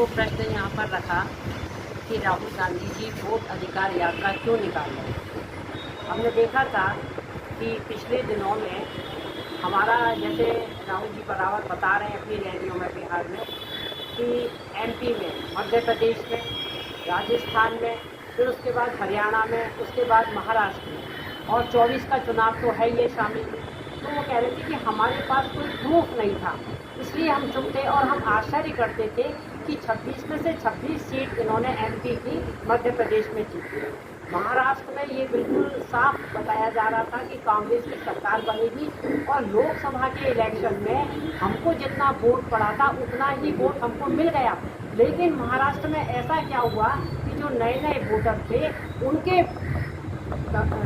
जो प्रश्न यहाँ पर रखा कि राहुल गांधी जी वोट अधिकार यात्रा क्यों निकाल रहे हैं। हमने देखा था कि पिछले दिनों में हमारा, जैसे राहुल जी बराबर बता रहे हैं अपनी रैलियों में बिहार में, कि एमपी में, मध्य प्रदेश में, राजस्थान में, फिर उसके बाद हरियाणा में, उसके बाद महाराष्ट्र में, और 24 का चुनाव तो है ये शामिल। तो वो कह रहे थे कि हमारे पास कोई प्रूफ नहीं था, इसलिए हम चुप थे और हम आश्चर्य करते थे कि 26 में से 26 सीट इन्होंने एमपी की मध्य प्रदेश में जीती। महाराष्ट्र में ये बिल्कुल साफ बताया जा रहा था कि कांग्रेस की सरकार बनेगी, और लोकसभा के इलेक्शन में हमको जितना वोट पड़ा था उतना ही वोट हमको मिल गया। लेकिन महाराष्ट्र में ऐसा क्या हुआ कि जो नए नए वोटर थे उनके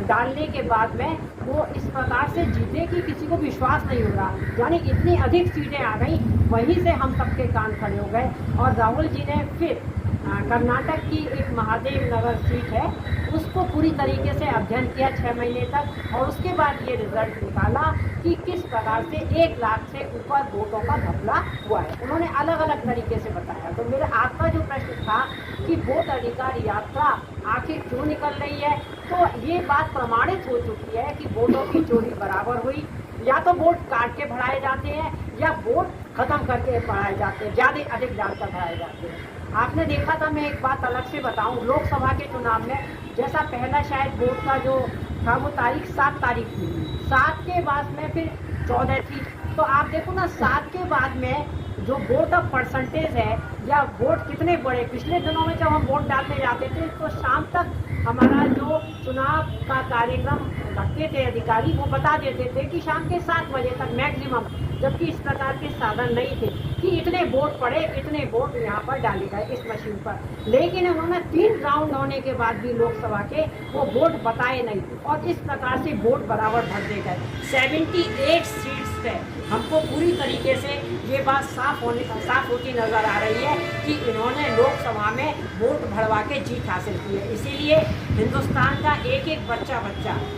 डालने के बाद में वो इस प्रकार से जीते कि किसी को विश्वास नहीं हो रहा, यानी इतनी अधिक सीटें आ गई। वहीं से हम सबके कान खड़े हो गए और राहुल जी ने फिर कर्नाटक की एक महादेव नगर सीट है उसको पूरी तरीके से अध्ययन किया 6 महीने तक, और उसके बाद ये रिजल्ट निकाला कि किस प्रकार से 1 लाख से ऊपर वोटों का घपला हुआ है। उन्होंने अलग अलग तरीके से बताया। तो मेरा आपका जो प्रश्न था कि वोट अधिकार यात्रा आखिर क्यों निकल रही है, तो ये बात प्रमाणित हो चुकी है कि वोटों की चोरी बराबर हुई। या तो वोट काट के बढ़ाए जाते हैं या वोट खत्म करके बढ़ाए जाते हैं, ज़्यादा अधिक डालकर बढ़ाए जाते हैं। आपने देखा था, मैं एक बात अलग से बताऊं, लोकसभा के चुनाव में जैसा पहला शायद वोट का जो था वो तारीख 7 तारीख थी, 7 के बाद में फिर 14 थी। तो आप देखो ना, 7 के बाद में जो वोट ऑफ परसेंटेज है या वोट कितने बड़े, पिछले दिनों में जब हम वोट डालने जाते थे तो शाम तक हमारा जो चुनाव का कार्यक्रम रखते थे अधिकारी, वो बता देते थे कि शाम के 7 बजे तक मैक्सिमम, जबकि इस प्रकार के साधन नहीं थे कि इतने वोट पड़े, इतने वोट यहाँ पर डाले गए इस मशीन पर। लेकिन उन्होंने 3 राउंड होने के बाद भी लोकसभा के वो वोट बताए नहीं, और इस प्रकार से वोट बराबर भर दे गए। 78 सीट्स पे हमको पूरी तरीके से ये बात साफ होती नजर आ रही है कि इन्होंने लोकसभा में वोट भरवा के जीत हासिल की है। इसीलिए हिंदुस्तान का एक एक बच्चा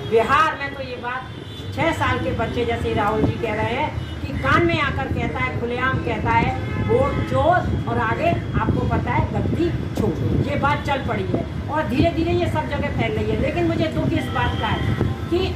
बिहार में तो ये बात 6 साल के बच्चे जैसे राहुल जी कह रहे हैं कि कान में आकर कहता है, खुलेआम कहता है वोट चोर, और आगे आपको पता है गद्दी छोड़। ये बात चल पड़ी है और धीरे धीरे ये सब जगह फैल रही है। लेकिन मुझे दुख इस बात का है कि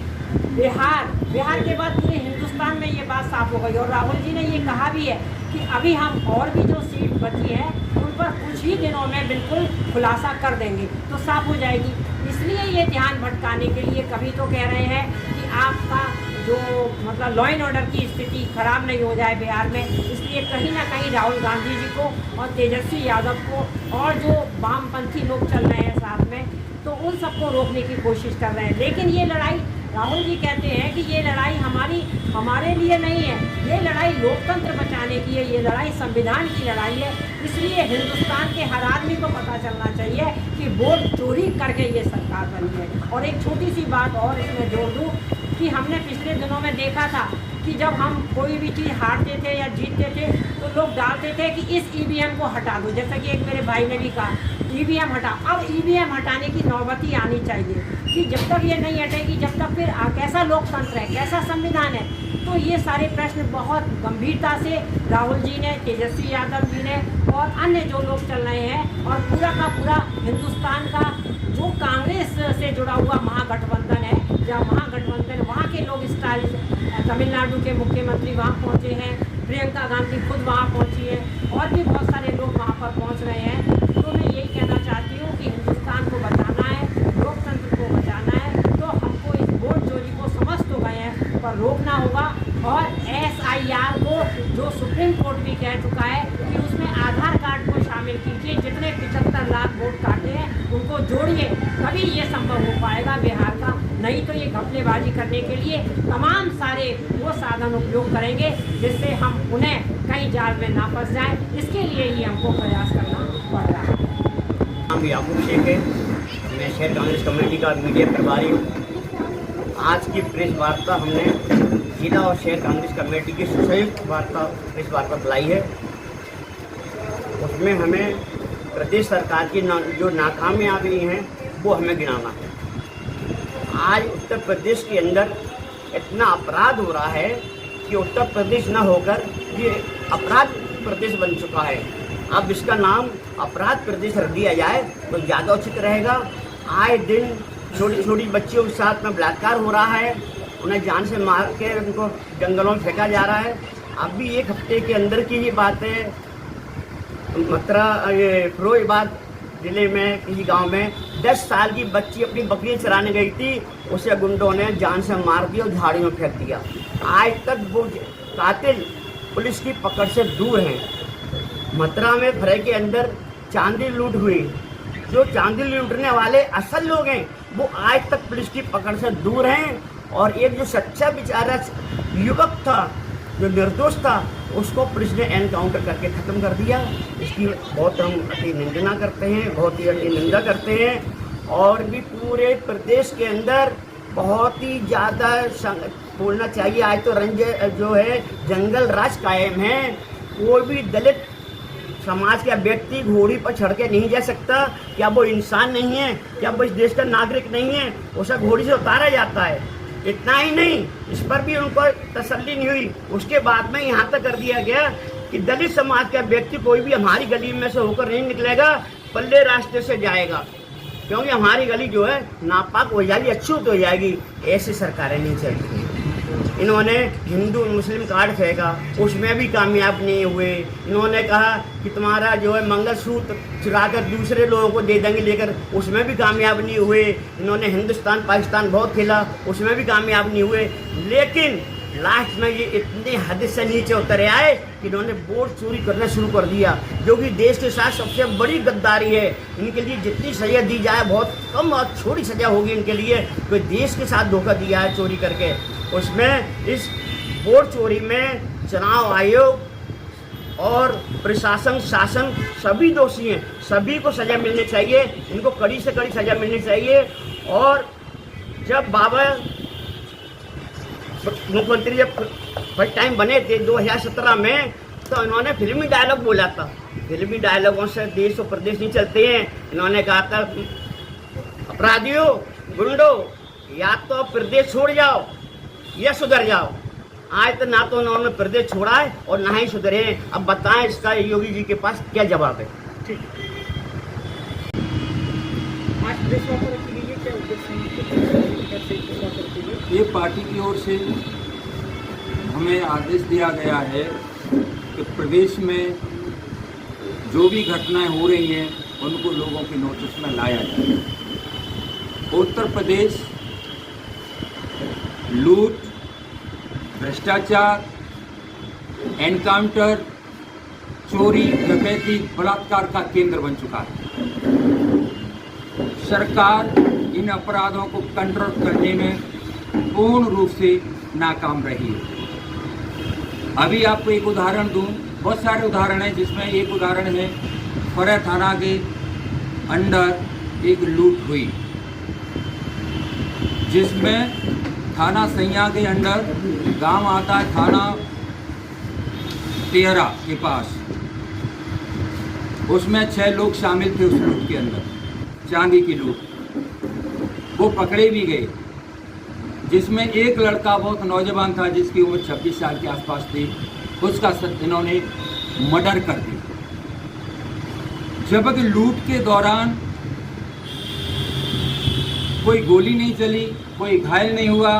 बिहार के बाद पूरे हिंदुस्तान में ये बात साफ हो गई, और राहुल जी ने ये कहा भी है कि अभी हम और भी जो सीट बची है उन पर कुछ ही दिनों में बिल्कुल खुलासा कर देंगे, तो साफ हो जाएगी। इसलिए ये ध्यान भटकाने के लिए कभी तो कह रहे हैं कि आपका जो मतलब लॉ एंड ऑर्डर की स्थिति खराब नहीं हो जाए बिहार में, इसलिए कहीं ना कहीं राहुल गांधी जी को और तेजस्वी यादव को और जो वामपंथी लोग चल रहे हैं साथ में, तो उन सबको रोकने की कोशिश कर रहे हैं। लेकिन ये लड़ाई, राहुल जी कहते हैं कि ये लड़ाई हमारे लिए नहीं है, ये लड़ाई लोकतंत्र बचाने की है, ये लड़ाई संविधान की लड़ाई है। इसलिए हिंदुस्तान के हर आदमी को पता चलना चाहिए कि वोट चोरी करके ये सरकार बनी है। और एक छोटी सी बात और इसमें जोड़ दूँ कि हमने पिछले दिनों में देखा था कि जब हम कोई भी चीज़ हारते थे या जीतते थे तो लोग डालते थे कि इस ईवीएम को हटा दो, जैसा कि एक मेरे भाई ने भी कहा ईवीएम हटा। अब ईवीएम हटाने की नौबती आनी चाहिए कि जब तक ये नहीं हटेगी, जब तक फिर कैसा लोकतंत्र है, कैसा संविधान है। तो ये सारे प्रश्न बहुत गंभीरता से राहुल जी ने, तेजस्वी यादव जी ने और अन्य जो लोग चल रहे हैं, और पूरा का पूरा हिंदुस्तान का जो कांग्रेस से जुड़ा हुआ महागठबंधन है, या महागठबंधन, वहाँ के लोग तमिलनाडु के मुख्यमंत्री वहाँ पहुँचे हैं, प्रियंका गांधी खुद वहाँ पहुँची है, और भी बहुत सारे लोग वहाँ पर पहुँच रहे हैं। तो मैं यही कहना चाहती हूँ कि हिंदुस्तान को बचाना है, लोकतंत्र को बचाना है, तो हमको इस वोट चोरी को समझ तो गए हैं पर रोकना होगा। और SIR को जो सुप्रीम कोर्ट भी कह चुका है कि उसमें आधार कार्ड को शामिल कीजिए, जितने 75 लाख वोट काटे हैं उनको जोड़िए, तभी ये संभव हो पाएगा बिहार का। नहीं तो ये घपलेबाजी करने के लिए तमाम सारे वो साधन उपयोग करेंगे जिससे हम उन्हें कहीं जाल में ना फंस जाएं। इसके लिए ही हमको प्रयास करना पड़ रहा है। नाम याकूब शेख है, मैं शहर कांग्रेस कमेटी का मीडिया प्रभारी हूँ। आज की प्रेस वार्ता हमने जिला और शहर कांग्रेस कमेटी की संयुक्त प्रेस वार्ता बुलाई है। उसमें हमें प्रदेश सरकार की जो नाकामयाबी हैं वो हमें गिनाना है। आज उत्तर प्रदेश के अंदर इतना अपराध हो रहा है कि उत्तर प्रदेश न होकर ये अपराध प्रदेश बन चुका है। अब इसका नाम अपराध प्रदेश रख दिया जाए तो ज़्यादा उचित रहेगा। आए दिन छोटी छोटी बच्चियों के साथ में बलात्कार हो रहा है, उन्हें जान से मार के उनको जंगलों में फेंका जा रहा है। अभी एक हफ्ते के अंदर की ही बात है, फिरोजाबाद जिले में किसी गांव में 10 साल की बच्ची अपनी बकरी चराने गई थी, उसे गुंडों ने जान से मार दिया और झाड़ियों में फेंक दिया। आज तक वो कातिल पुलिस की पकड़ से दूर हैं। मथुरा में फरे के अंदर चांदी लूट हुई, जो चांदी लूटने वाले असल लोग हैं वो आज तक पुलिस की पकड़ से दूर हैं। और एक जो सच्चा बेचारा युवक था जो निर्दोष था, उसको पुलिस ने एनकाउंटर करके ख़त्म कर दिया। इसकी बहुत हम अति निंदा करते हैं, बहुत ही अति निंदा करते हैं। और भी पूरे प्रदेश के अंदर बहुत ही ज़्यादा बोलना चाहिए। आज तो जो है जंगल राज कायम है। कोई भी दलित समाज का व्यक्ति घोड़ी पर चढ़ के नहीं जा सकता। क्या वो इंसान नहीं है? क्या वो इस देश का नागरिक नहीं है? उसे घोड़ी से उतारा जाता है। इतना ही नहीं, इस पर भी उनको तसल्ली नहीं हुई। उसके बाद में यहाँ तक कर दिया गया कि दलित समाज का व्यक्ति कोई भी हमारी गली में से होकर नहीं निकलेगा, पल्ले रास्ते से जाएगा, क्योंकि हमारी गली जो है नापाक हो जाएगी, अछूत हो जाएगी। ऐसी सरकारें नहीं चलती हैं। इन्होंने हिंदू मुस्लिम कार्ड फेंका, उसमें भी कामयाब नहीं हुए। इन्होंने कहा कि तुम्हारा जो है मंगलसूत्र चुराकर दूसरे लोगों को दे देंगे लेकर, उसमें भी कामयाब नहीं हुए। इन्होंने हिंदुस्तान पाकिस्तान बहुत खेला, उसमें भी कामयाब नहीं हुए। लेकिन लास्ट में ये इतने हद से नीचे उतरे आए कि इन्होंने वोट चोरी करना शुरू कर दिया, जो कि देश के साथ सबसे बड़ी गद्दारी है। इनके लिए जितनी सजा दी जाए बहुत कम और छोटी सजा होगी इनके लिए, कोई देश के साथ धोखा दिया है चोरी करके। उसमें इस वोट चोरी में चुनाव आयोग और प्रशासन शासन सभी दोषी हैं, सभी को सजा मिलनी चाहिए, इनको कड़ी से कड़ी सजा मिलनी चाहिए। और जब बाबा मुख्यमंत्री जब फर्स्ट टाइम बने थे 2017 में, तो इन्होंने फिल्मी डायलॉग बोला था। फिल्मी डायलॉगों से देश और प्रदेश नहीं चलते हैं। इन्होंने कहा था अपराधियों गुंडों, या तो प्रदेश छोड़ जाओ या सुधर जाओ। आज तो ना तो उन्होंने प्रदेश छोड़ा है और ना ही सुधरे हैं। अब बताएं इसका योगी जी के पास क्या जवाब है। ठीक, ये पार्टी की ओर से हमें आदेश दिया गया है कि प्रदेश में जो भी घटनाएं हो रही हैं उनको लोगों के नोटिस में लाया जाए। उत्तर प्रदेश लूट, भ्रष्टाचार, एनकाउंटर, चोरी, डकैती, बलात्कार का केंद्र बन चुका है। सरकार इन अपराधों को कंट्रोल करने में पूर्ण रूप से नाकाम रही है। अभी आपको एक उदाहरण दूं, बहुत सारे उदाहरण हैं, जिसमें एक उदाहरण है फरा थाना के अंडर एक लूट हुई, जिसमें थाना सैया के अंडर गांव आता है थाना तेरा के पास। उसमें 6 लोग शामिल थे उस लूट के अंदर, चांदी की लूट। वो पकड़े भी गए, जिसमें एक लड़का बहुत नौजवान था जिसकी उम्र 26 साल के आसपास थी। उसका इन्होंने मर्डर कर दिया। जबकि लूट के दौरान कोई गोली नहीं चली, कोई घायल नहीं हुआ,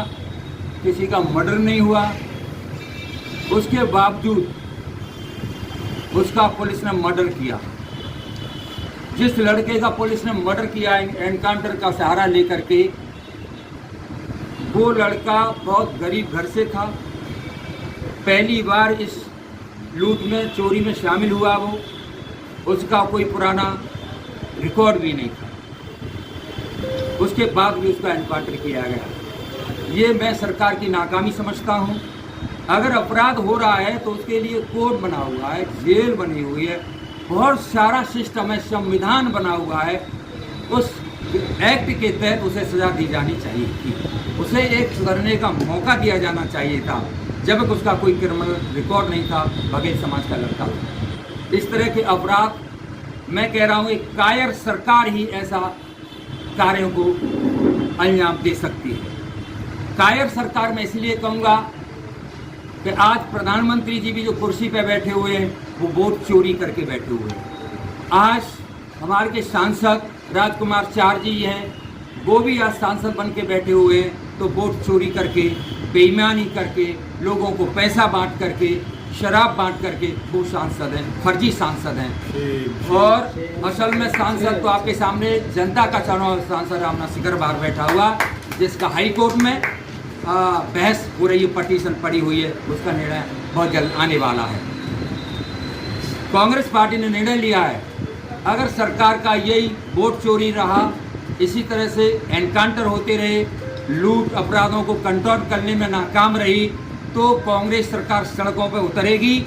किसी का मर्डर नहीं हुआ। उसके बावजूद उसका पुलिस ने मर्डर किया। जिस लड़के का पुलिस ने मर्डर किया एनकाउंटर का सहारा लेकर के, वो लड़का बहुत गरीब घर से था, पहली बार इस लूट में चोरी में शामिल हुआ। वो उसका कोई पुराना रिकॉर्ड भी नहीं था, उसके बाद भी उसका एनकाउंटर किया गया। ये मैं सरकार की नाकामी समझता हूँ। अगर अपराध हो रहा है तो उसके लिए कोड बना हुआ है, जेल बनी हुई है, बहुत सारा सिस्टम है, संविधान बना हुआ है। उस एक्ट के तहत उसे सजा दी जानी चाहिए थी, उसे एक सुधरने का मौका दिया जाना चाहिए था, जबकि उसका कोई क्रिमिनल रिकॉर्ड नहीं था, बघेल समाज का लड़का। इस तरह के अपराध मैं कह रहा हूँ एक कायर सरकार ही ऐसा कार्यों को अंजाम दे सकती है। कायर सरकार मैं इसलिए कहूँगा कि आज प्रधानमंत्री जी भी जो कुर्सी पर बैठे हुए हैं वो वोट चोरी करके बैठे हुए हैं। आज हमारे के सांसद राजकुमार चार जी हैं, वो भी आज सांसद बन के बैठे हुए हैं, तो वोट चोरी करके, बेईमानी करके, लोगों को पैसा बांट करके, शराब बांट करके वो सांसद हैं, फर्जी सांसद हैं। और असल में सांसद तो आपके सामने जनता का चुनाव सांसद अपना शिखर बाहर बैठा हुआ, जिसका हाई कोर्ट में बहस हो रही है, पटिशन पड़ी हुई है, उसका निर्णय बहुत जल्द आने वाला है। कांग्रेस पार्टी ने निर्णय लिया है, अगर सरकार का यही वोट चोरी रहा, इसी तरह से एनकाउंटर होते रहे, लूट अपराधों को कंट्रोल करने में नाकाम रही, तो कांग्रेस सरकार सड़कों पर उतरेगी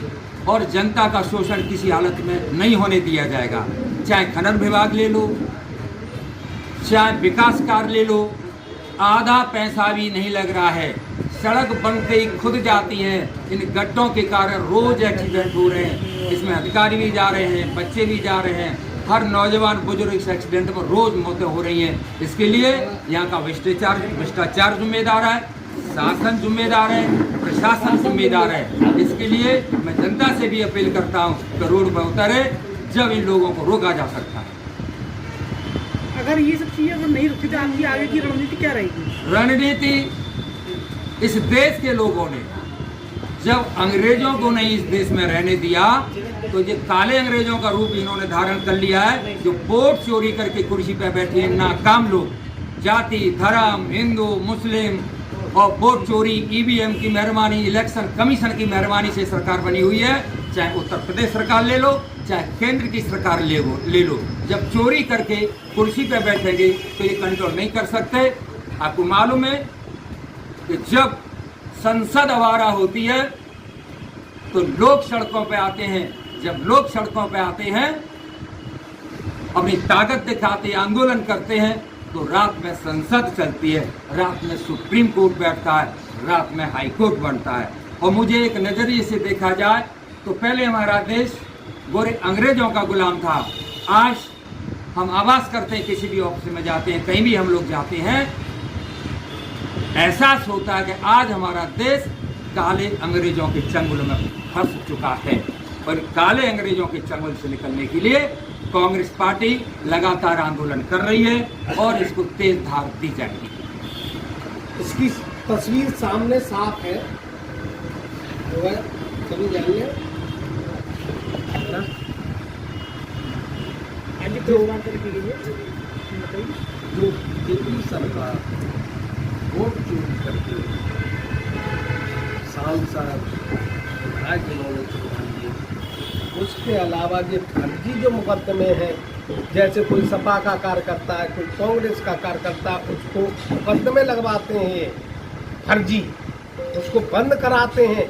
और जनता का शोषण किसी हालत में नहीं होने दिया जाएगा। चाहे खनन विभाग ले लो, चाहे विकास कार्य ले लो, आधा पैसा भी नहीं लग रहा है। सड़क बनते ही खुद जाती है, इन गड्ढों के कारण रोज एक्सीडेंट हो रहे हैं, इसमें अधिकारी भी जा रहे हैं, बच्चे भी जा रहे हैं, हर नौजवान बुजुर्ग इस एक्सीडेंट में रोज मौतें हो रही हैं। इसके लिए यहाँ का भ्रष्टाचार जिम्मेदार है, शासन जिम्मेदार है, प्रशासन जिम्मेदार है। इसके लिए मैं जनता से भी अपील करता हूँ कि रोड पर उतरे, जब इन लोगों को रोका जा सकता है। अगर ये सब चीजें अगर नहीं रुकती तो आपकी आगे की रणनीति क्या रहेगी? रणनीति, इस देश के लोगों ने जब अंग्रेजों को नहीं इस देश में रहने दिया, तो ये काले अंग्रेजों का रूप इन्होंने धारण कर लिया है, जो वोट चोरी करके कुर्सी पर बैठे हैं नाकाम लोग। जाति, धर्म, हिंदू, मुस्लिम और वोट चोरी, ईवीएम की मेहरबानी, इलेक्शन कमीशन की मेहरबानी से सरकार बनी हुई है। चाहे उत्तर प्रदेश सरकार ले लो, चाहे केंद्र की सरकार ले लो, जब चोरी करके कुर्सी पर बैठेंगे तो ये कंट्रोल नहीं कर सकते। आपको मालूम है कि जब संसद आवारा होती है तो लोग सड़कों पे आते हैं, जब लोग सड़कों पे आते हैं, अपनी ताकत दिखाते हैं, आंदोलन करते हैं, तो रात में संसद चलती है, रात में सुप्रीम कोर्ट बैठता है, रात में हाई कोर्ट बनता है। और मुझे एक नजरिए से देखा जाए तो पहले हमारा देश गोरे अंग्रेजों का गुलाम था। आज हम आवाज करते हैं, किसी भी ऑफिस में जाते हैं, कहीं भी हम लोग जाते हैं, एहसास होता है कि आज हमारा देश काले अंग्रेजों के चंगुल में फंस चुका है। और काले अंग्रेजों के चंगुल से निकलने के लिए कांग्रेस पार्टी लगातार आंदोलन कर रही है और इसको तेज धार दी जाएगी। इसकी तस्वीर सामने साफ है, तो सभी जानिए। जो केंद्रीय सरकार वोट चोरी करके सांसद विधायक इन्होंने चुना दिए, उसके अलावा ये फर्जी जो मुकदमे हैं, जैसे कोई सपा का कार्यकर्ता है, कोई कांग्रेस का कार्यकर्ता, उसको मुकदमे लगवाते हैं फर्जी, उसको बंद कराते हैं,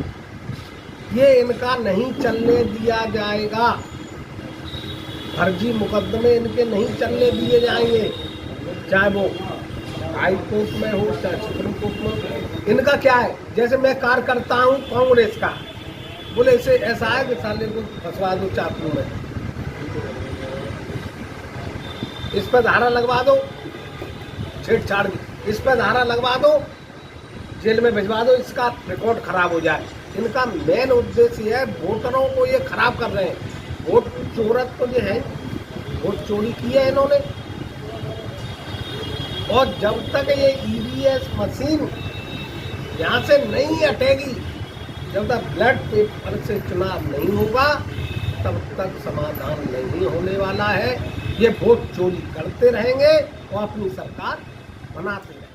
ये इनका नहीं चलने दिया जाएगा। फर्जी मुकदमे इनके नहीं चलने दिए जाएंगे, चाहे वो हाई कोर्ट में हो, चाहे सुप्रीम कोर्ट में हो। इनका क्या है, जैसे मैं कार्य करता हूँ कांग्रेस का, बोले इसे ऐसा है कि साले को फंसवा दो चाकू में, इस पर धारा लगवा दो, छेड़छाड़ की, इस पर धारा लगवा दो, जेल में भिजवा दो, इसका रिकॉर्ड खराब हो जाए। इनका मेन उद्देश्य है वोटरों को ये खराब कर रहे हैं। वोट चोरत तो ये है, वोट चोरी की है इन्होंने, और जब तक ये ईवीएस मशीन यहाँ से नहीं हटेगी, जब तक ब्लड पेपर से चुनाव नहीं होगा, तब तक समाधान नहीं होने वाला है। ये वोट चोरी करते रहेंगे और अपनी सरकार बनाते रहेंगे।